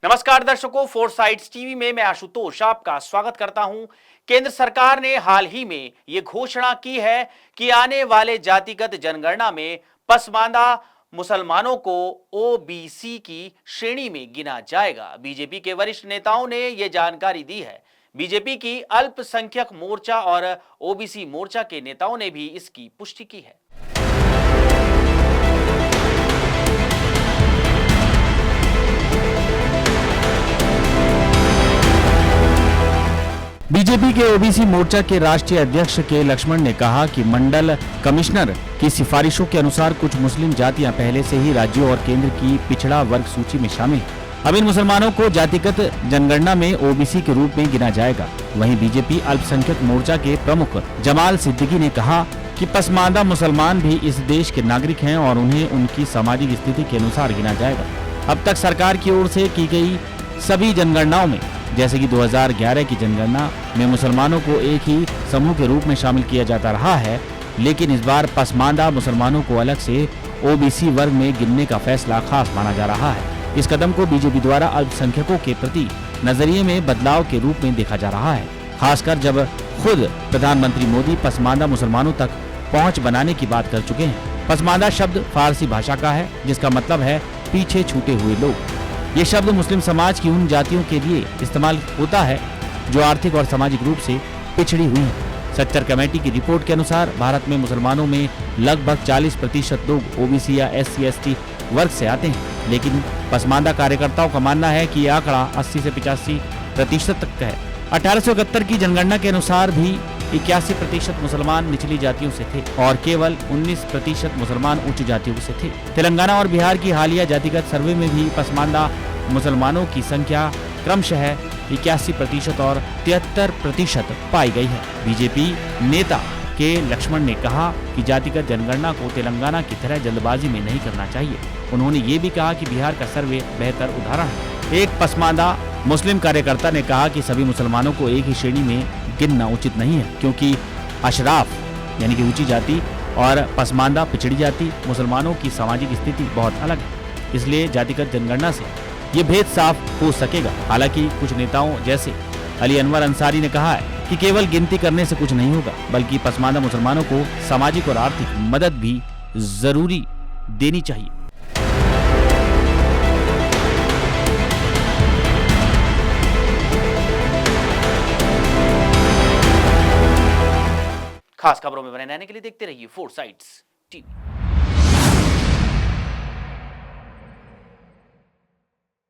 नमस्कार दर्शकों, four sides TV में मैं आशुतोष आपका स्वागत करता हूं। केंद्र सरकार ने हाल ही में यह घोषणा की है कि आने वाले जातिगत जनगणना में पसमानदा मुसलमानों को ओबीसी की श्रेणी में गिना जाएगा। बीजेपी के वरिष्ठ नेताओं ने यह जानकारी दी है। बीजेपी की अल्पसंख्यक मोर्चा और ओबीसी मोर्चा के नेताओं ने भी इसकी पुष्टि की है। बीजेपी के ओबीसी मोर्चा के राष्ट्रीय अध्यक्ष के लक्ष्मण ने कहा कि मंडल कमिश्नर की सिफारिशों के अनुसार कुछ मुस्लिम जातियां पहले से ही राज्यों और केंद्र की पिछड़ा वर्ग सूची में शामिल हैं। अब इन मुसलमानों को जातिगत जनगणना में ओबीसी के रूप में गिना जाएगा। वहीं बीजेपी अल्पसंख्यक मोर्चा के प्रमुख जमाल सिद्दीकी ने कहा कि पसमानदा मुसलमान भी इस देश के नागरिक हैं और उन्हें उनकी सामाजिक स्थिति के अनुसार गिना जाएगा। अब तक सरकार की ओर से की गई सभी जनगणनाओं में, जैसे कि 2011 की जनगणना में मुसलमानों को एक ही समूह के रूप में शामिल किया जाता रहा है, लेकिन इस बार पसमानदा मुसलमानों को अलग से ओबीसी वर्ग में गिनने का फैसला खास माना जा रहा है। इस कदम को बीजेपी द्वारा अल्पसंख्यकों के प्रति नजरिए में बदलाव के रूप में देखा जा रहा है, खासकर जब खुद प्रधानमंत्री मोदी पसमानदा मुसलमानों तक पहुँच बनाने की बात कर चुके हैं। पसमानदा शब्द फारसी भाषा का है, जिसका मतलब है पीछे छूटे हुए लोग। ये शब्द मुस्लिम समाज की उन जातियों के लिए इस्तेमाल होता है जो आर्थिक और सामाजिक रूप से पिछड़ी हुई हैं। सत्तर कमेटी की रिपोर्ट के अनुसार भारत में मुसलमानों में लगभग 40% लोग ओबीसी या SC/ST वर्ग से आते हैं, लेकिन पसमानदा कार्यकर्ताओं का मानना है कि यह आंकड़ा 80 से 85% तक का है। 1871 की जनगणना के अनुसार भी 81% मुसलमान निचली जातियों से थे और केवल 19% मुसलमान उच्च जातियों से थे। तेलंगाना और बिहार की हालिया जातिगत सर्वे में भी पसमानदा मुसलमानों की संख्या क्रमशः 81% और 73% पाई गई है। बीजेपी नेता के लक्ष्मण ने कहा कि जातिगत जनगणना को तेलंगाना की तरह जल्दबाजी में नहीं करना चाहिए। उन्होंने ये भी कहा कि बिहार का सर्वे बेहतर उदाहरण है। एक पसमानदा मुस्लिम कार्यकर्ता ने कहा कि सभी मुसलमानों को एक ही श्रेणी में गिनना उचित नहीं है, क्योंकि अशराफ यानी कि ऊंची जाति और पसमानदा पिछड़ी जाति मुसलमानों की सामाजिक स्थिति बहुत अलग है। इसलिए जातिगत जनगणना से ये भेद साफ हो सकेगा। हालांकि कुछ नेताओं जैसे अली अनवर अंसारी ने कहा है कि केवल गिनती करने से कुछ नहीं होगा, बल्कि पसमानदा मुसलमानों को सामाजिक और आर्थिक मदद भी जरूरी देनी चाहिए। खास खबरों में बने रहने के लिए देखते रहिए फोर साइड्स टीवी।